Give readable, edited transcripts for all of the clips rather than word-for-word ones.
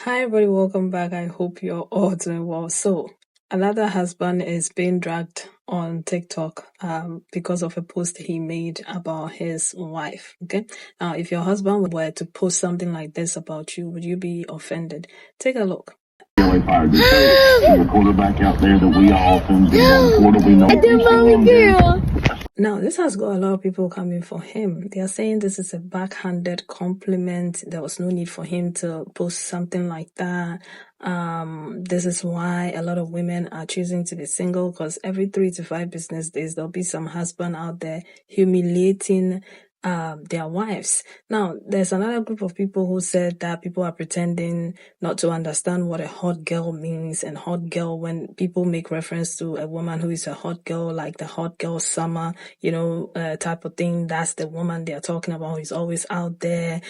Hi, everybody, welcome back. I hope you're all doing well. So, another husband is being dragged on TikTok because of a post he made about his wife. Okay, now if your husband were to post something like this about you, would you be offended? Take a look. The quarterback out there that we all we know. Now, this has got a lot of people coming for him. They are saying this is a backhanded compliment. There was no need for him to post something like that. This is why a lot of women are choosing to be single, because every 3 to 5 business days, there'll be some husband out there humiliating their wives. Now, there's another group of people who said that people are pretending not to understand what a hot girl means. And hot girl, when people make reference to a woman who is a hot girl, like the hot girl summer, type of thing, that's the woman they're talking about, who's always out there,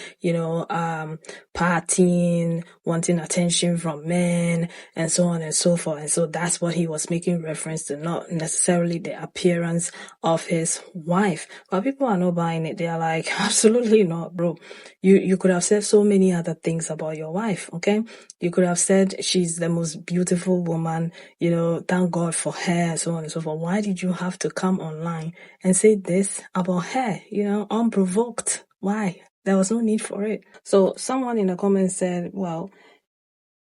partying, wanting attention from men, and so on and so forth. And so that's what he was making reference to, not necessarily the appearance of his wife. But people are not buying it. They are like, absolutely not, bro. You could have said so many other things about your wife, okay? You could have said she's the most beautiful woman, thank God for her, so on and so forth. Why did you have to come online and say this about her, unprovoked? Why? There was no need for it. So someone in the comments said, well,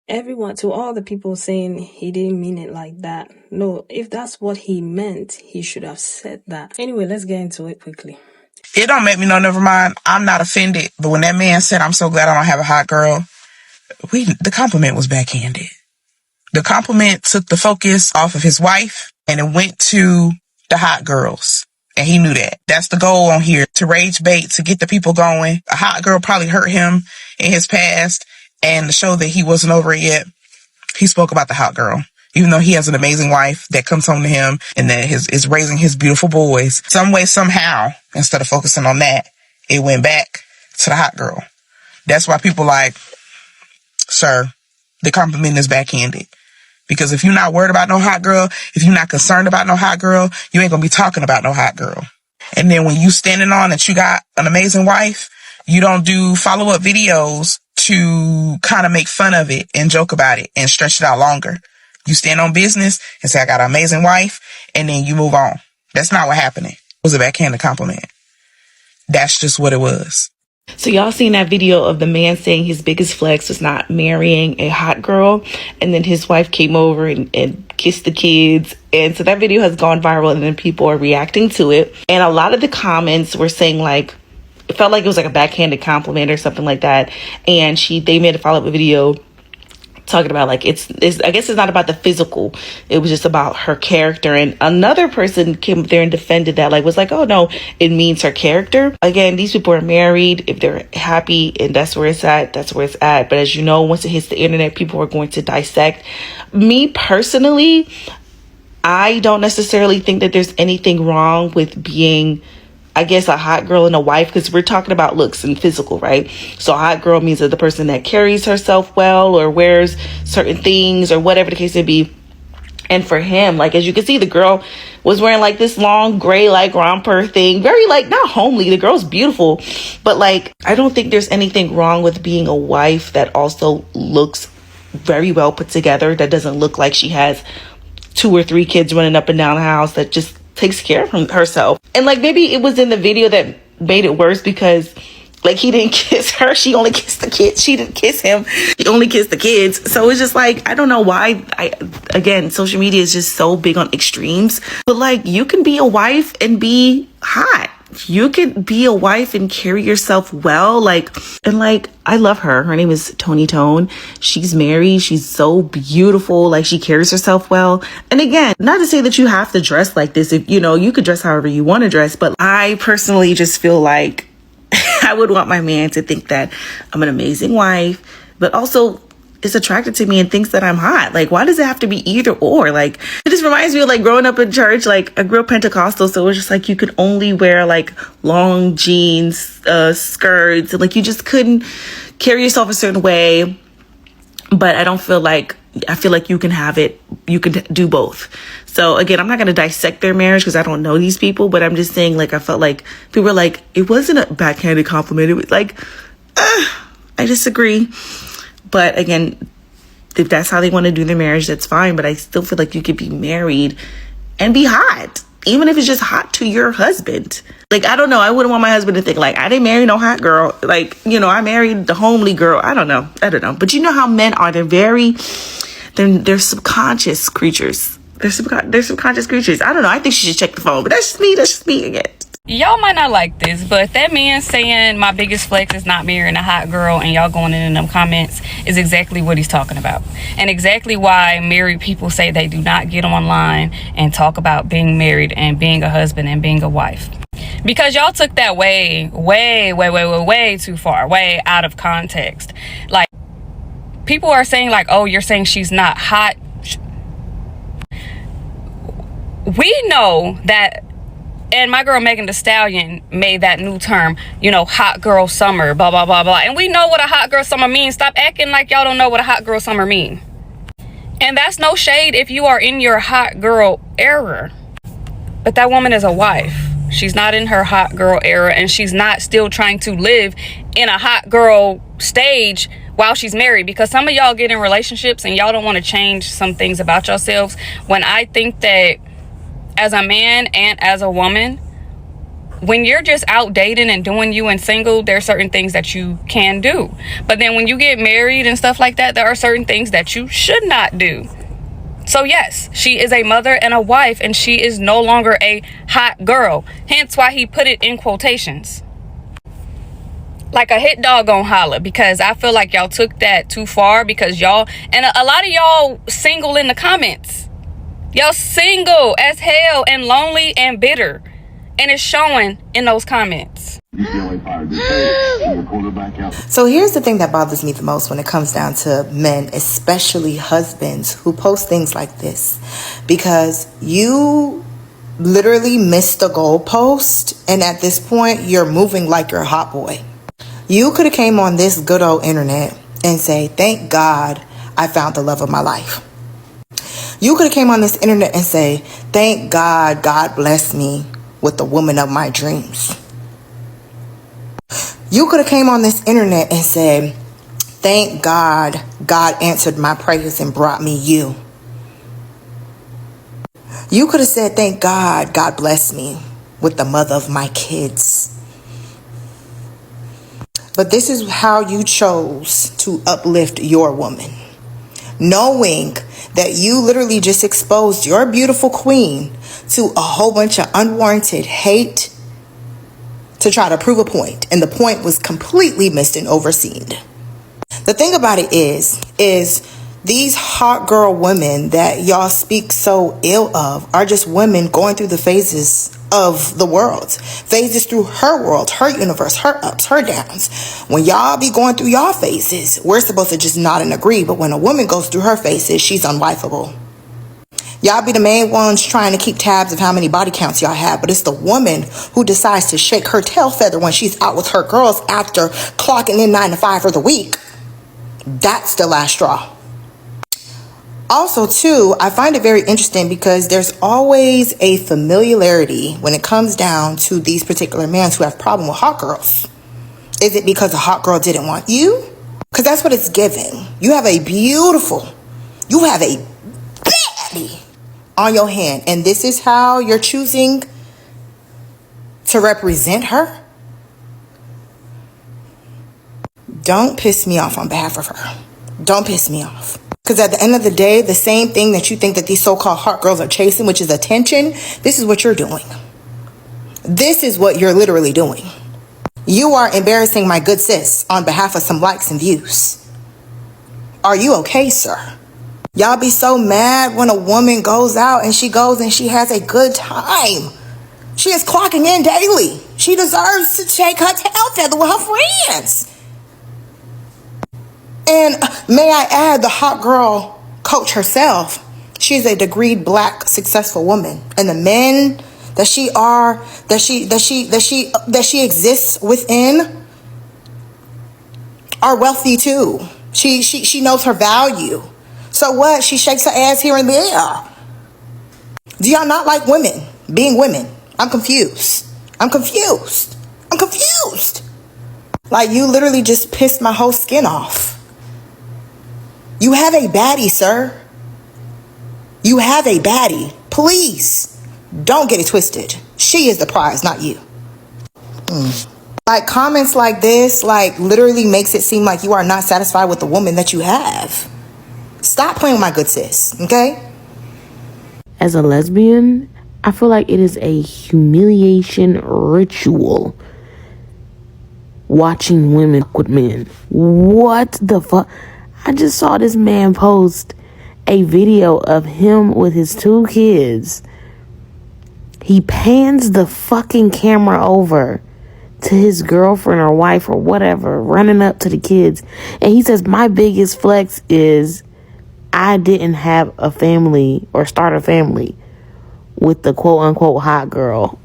to all the people saying he didn't mean it like that. No, if that's what he meant, he should have said that. Anyway, let's get into it quickly. It don't make me know, never mind. I'm not offended. But when that man said, I'm so glad I don't have a hot girl, the compliment was backhanded. The compliment took the focus off of his wife and it went to the hot girls. And he knew that. That's the goal on here, to rage bait, to get the people going. A hot girl probably hurt him in his past, and to show that he wasn't over it yet, he spoke about the hot girl. Even though he has an amazing wife that comes home to him and that is raising his beautiful boys, some way, somehow, instead of focusing on that, it went back to the hot girl. That's why people like, sir, the compliment is backhanded. Because if you're not worried about no hot girl, if you're not concerned about no hot girl, you ain't gonna be talking about no hot girl. And then when you standing on that you got an amazing wife, you don't do follow-up videos to kind of make fun of it and joke about it and stretch it out longer. You stand on business and say, I got an amazing wife, and then you move on. That's not what happened. It was a backhanded compliment. That's just what it was. So y'all seen that video of the man saying his biggest flex was not marrying a hot girl, and then his wife came over and kissed the kids. And so that video has gone viral, and then people are reacting to it. And a lot of the comments were saying like, it felt like it was like a backhanded compliment or something like that. And they made a follow-up video talking about like it's I guess it's not about the physical, it was just about her character. And another person came there and defended that, like was like, oh no, it means her character. Again, these people are married. If they're happy and that's where it's at, that's where it's at. But as you know, once it hits the internet, people are going to dissect. Me personally, I don't necessarily think that there's anything wrong with being, I guess, a hot girl and a wife, because we're talking about looks and physical, right? So a hot girl means that the person that carries herself well or wears certain things or whatever the case may be. And for him, like, as you can see, the girl was wearing like this long gray, like romper thing, very like not homely. The girl's beautiful, but like, I don't think there's anything wrong with being a wife that also looks very well put together, that doesn't look like she has 2 or 3 kids running up and down the house, that just takes care of herself. And like, maybe it was in the video that made it worse because like he didn't kiss her, she only kissed the kids. She didn't kiss him, he only kissed the kids. So it's just like, I don't know why. Again, social media is just so big on extremes. But like, you can be a wife and be hot. You could be a wife and carry yourself well. And I love her. Her name is Tony Tone. She's married. She's so beautiful. Like, she carries herself well. And again, not to say that you have to dress like this. If you could dress however you want to dress. But I personally just feel like I would want my man to think that I'm an amazing wife, but also is attracted to me and thinks that I'm hot. Like, why does it have to be either or? Like, it just reminds me of like growing up in church. Like, I grew up Pentecostal, so it was just like you could only wear like long jeans, skirts, and like you just couldn't carry yourself a certain way. But I feel like you can have it. You can do both. So again, I'm not going to dissect their marriage because I don't know these people, but I'm just saying, like, I felt like people were like, it wasn't a backhanded compliment. It was like, I disagree. But again, if that's how they want to do their marriage, that's fine. But I still feel like you could be married and be hot, even if it's just hot to your husband. Like, I don't know. I wouldn't want my husband to think like, I didn't marry no hot girl. Like, you know, I married the homely girl. I don't know. But you know how men are. They're subconscious creatures. They're subconscious creatures. I don't know. I think she should check the phone. But that's just me again. Y'all might not like this, but that man saying my biggest flex is not marrying a hot girl and y'all going in them comments is exactly what he's talking about. And exactly why married people say they do not get online and talk about being married and being a husband and being a wife. Because y'all took that way too far, way out of context. Like, people are saying like, oh, you're saying she's not hot. We know that. And my girl Megan Thee Stallion made that new term, you know, hot girl summer, blah, blah, blah, blah. And we know what a hot girl summer means. Stop acting like y'all don't know what a hot girl summer mean. And that's no shade if you are in your hot girl era. But that woman is a wife. She's not in her hot girl era, and she's not still trying to live in a hot girl stage while she's married. Because some of y'all get in relationships and y'all don't want to change some things about yourselves. When I think that as a man and as a woman, when you're just out dating and doing you and single, there are certain things that you can do. But then when you get married and stuff like that, there are certain things that you should not do. So yes, she is a mother and a wife, and she is no longer a hot girl. Hence why he put it in quotations. Like a hit dog gon' holler, because I feel like y'all took that too far, because y'all, and a lot of y'all single in the comments. Y'all single as hell and lonely and bitter. And it's showing in those comments. So here's the thing that bothers me the most when it comes down to men, especially husbands who post things like this. Because you literally missed the goalpost, and at this point, you're moving like you're a hot boy. You could have came on this good old internet and say, thank God I found the love of my life. You could have came on this internet and say, thank God, God bless me with the woman of my dreams. You could have came on this internet and said, thank God, God answered my prayers and brought me you. You could have said, thank God, God bless me with the mother of my kids. But this is how you chose to uplift your woman, knowing that you literally just exposed your beautiful queen to a whole bunch of unwarranted hate to try to prove a point. And the point was completely missed and overseen. The thing about it is these hot girl women that y'all speak so ill of are just women going through the phases of the world. Phases through her world, her universe, her ups, her downs. When y'all be going through y'all phases, we're supposed to just nod and agree. But when a woman goes through her phases, she's unwifeable. Y'all be the main ones trying to keep tabs of how many body counts y'all have. But it's the woman who decides to shake her tail feather when she's out with her girls after clocking in 9 to 5 for the week. That's the last straw. Also, too, I find it very interesting because there's always a familiarity when it comes down to these particular men who have problem with hot girls. Is it because a hot girl didn't want you? Because that's what it's giving. You have a baddie on your hand, and this is how you're choosing to represent her? Don't piss me off on behalf of her. Don't piss me off. Because at the end of the day, the same thing that you think that these so-called hot girls are chasing, which is attention, this is what you're doing. This is what you're literally doing. You are embarrassing my good sis on behalf of some likes and views. Are you okay, sir? Y'all be so mad when a woman goes out and she goes and she has a good time. She is clocking in daily. She deserves to shake her tail feather with her friends. And may I add, the hot girl coach herself, she's a degreed black successful woman. And the men that she exists within are wealthy too. She knows her value. So what? She shakes her ass here and there. Do y'all not like women being women? I'm confused. Like, you literally just pissed my whole skin off. You have a baddie, sir. You have a baddie. Please, don't get it twisted. She is the prize, not you. Like, comments like this, like, literally makes it seem like you are not satisfied with the woman that you have. Stop playing with my good sis, okay? As a lesbian, I feel like it is a humiliation ritual watching women with men. What the fuck? I just saw this man post a video of him with his 2 kids. He pans the fucking camera over to his girlfriend or wife or whatever, running up to the kids. And he says, my biggest flex is I didn't have a family or start a family with the quote unquote hot girl.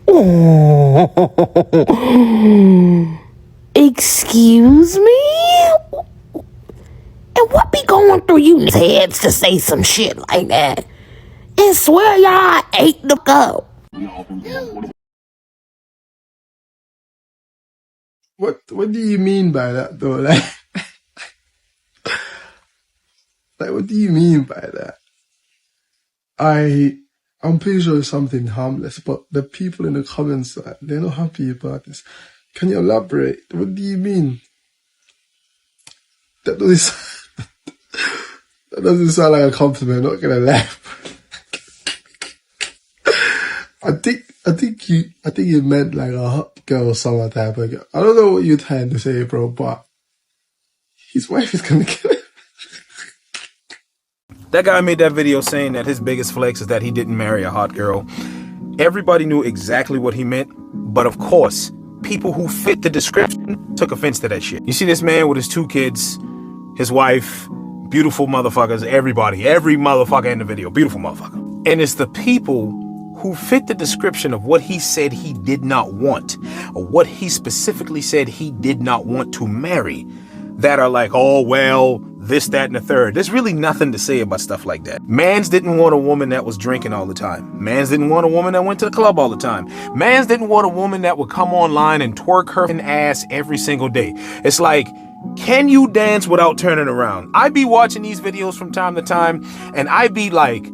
Excuse me? And what be going through you heads to say some shit like that? And swear y'all ate the go. What do you mean by that though? Like what do you mean by that? I'm pretty sure it's something harmless, but the people in the comments, they're not happy about this. Can you elaborate? What do you mean? That doesn't sound like a compliment, not gonna lie. I think you meant like a hot girl summer type of girl. I don't know what you're trying to say, bro, but his wife is gonna kill him. That guy made that video saying that his biggest flex is that he didn't marry a hot girl. Everybody knew exactly what he meant, but of course, people who fit the description took offense to that shit. You see this man with his 2 kids, his wife, beautiful motherfuckers, everybody, every motherfucker in the video, beautiful motherfucker. And it's the people who fit the description of what he said he did not want, or what he specifically said he did not want to marry, that are like, oh, well, this, that, and the third. There's really nothing to say about stuff like that. Mans didn't want a woman that was drinking all the time. Mans didn't want a woman that went to the club all the time. Mans didn't want a woman that would come online and twerk her ass every single day. It's like, can you dance without turning around? I be watching these videos from time to time, and I be like,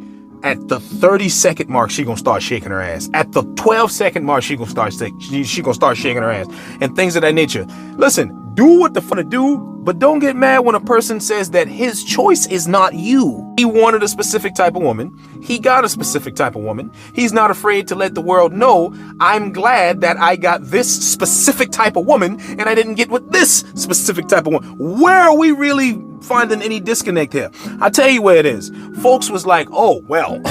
at the 30-second mark, she gonna start shaking her ass. At the 12-second mark, she gonna start shaking her ass, and things of that nature. Listen, do what the fuck to do, but don't get mad when a person says that his choice is not you. He wanted a specific type of woman. He got a specific type of woman. He's not afraid to let the world know, I'm glad that I got this specific type of woman and I didn't get with this specific type of woman. Where are we really finding any disconnect here? I'll tell you where it is. Folks was like, oh, well,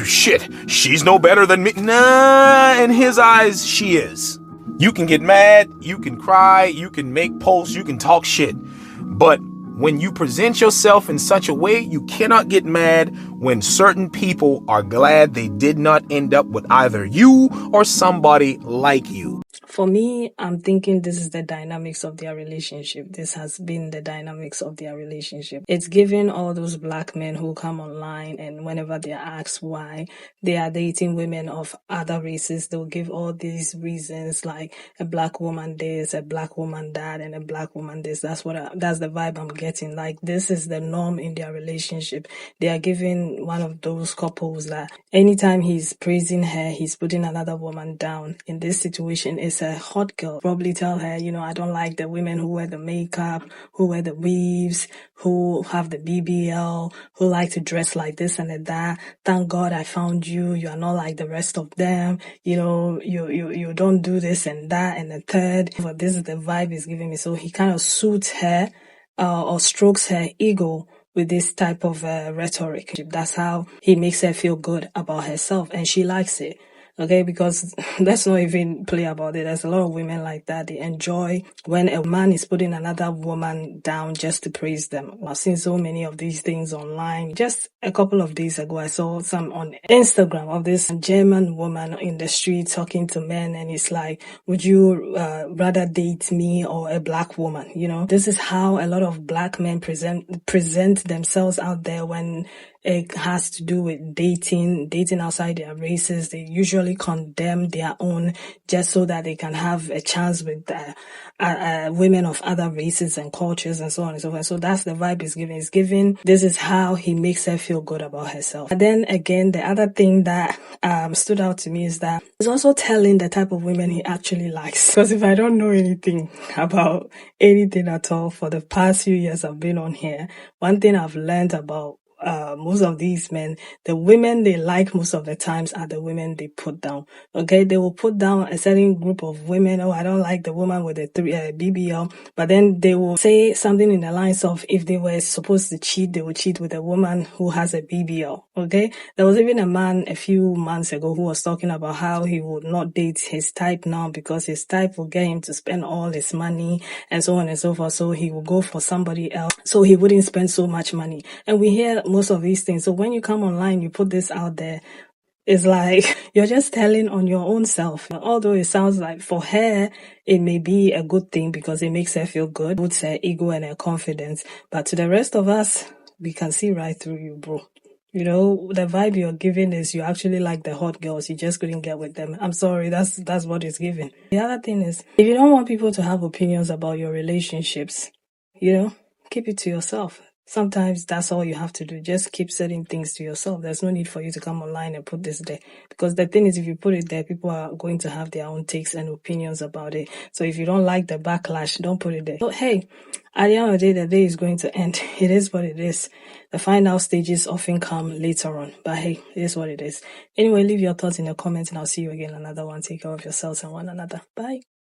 shit, she's no better than me. Nah, in his eyes, she is. You can get mad, you can cry, you can make posts, you can talk shit. But when you present yourself in such a way, you cannot get mad when certain people are glad they did not end up with either you or somebody like you. For me, I'm thinking this is the dynamics of their relationship. This has been the dynamics of their relationship. It's giving all those black men who come online and whenever they are asked why they are dating women of other races, they'll give all these reasons like a black woman this, a black woman that, and a black woman this. That's the vibe I'm getting. Like, this is the norm in their relationship. They are giving one of those couples that anytime he's praising her, he's putting another woman down. In this situation, it's a hot girl. Probably tell her, I don't like the women who wear the makeup, who wear the weaves, who have the BBL, who like to dress like this and that. Thank God I found you. You are not like the rest of them. You don't do this and that and the third. But this is the vibe he's giving me. So he kind of suits her or strokes her ego with this type of rhetoric. That's how he makes her feel good about herself, and she likes it. Okay, because let's not even play about it. There's a lot of women like that. They enjoy when a man is putting another woman down just to praise them. I've seen so many of these things online. Just a couple of days ago, I saw some on Instagram of this German woman in the street talking to men, and it's like, would you rather date me or a black woman? This is how a lot of black men present themselves out there when it has to do with dating outside their races. They usually condemn their own just so that they can have a chance with women of other races and cultures and so on and so forth. So that's the vibe he's giving. He's giving, this is how he makes her feel good about herself. And then again, the other thing that stood out to me is that he's also telling the type of women he actually likes. Because if I don't know anything about anything at all for the past few years I've been on here, one thing I've learned about most of these men, the women they like most of the times are the women they put down. Okay, they will put down a certain group of women. Oh, I don't like the woman with the BBL, but then they will say something in the lines of, if they were supposed to cheat, they would cheat with a woman who has a BBL. Okay, there was even a man a few months ago who was talking about how he would not date his type now because his type will get him to spend all his money and so on and so forth. So he will go for somebody else so he wouldn't spend so much money. And we hear most of these things. So when you come online, you put this out there, it's like you're just telling on your own self. Although it sounds like for her, it may be a good thing because it makes her feel good, boosts her ego and her confidence. But to the rest of us, we can see right through you, bro. You know, the vibe you're giving is you actually like the hot girls. You just couldn't get with them. I'm sorry, that's what it's giving. The other thing is, if you don't want people to have opinions about your relationships, keep it to yourself. Sometimes that's all you have to do. Just keep saying things to yourself. There's no need for you to come online and put this there. Because the thing is, if you put it there, people are going to have their own takes and opinions about it. So if you don't like the backlash, don't put it there. So hey, at the end of the day is going to end. It is what it is. The final stages often come later on. But hey, it is what it is. Anyway, leave your thoughts in the comments and I'll see you again in another one. Take care of yourselves and one another. Bye.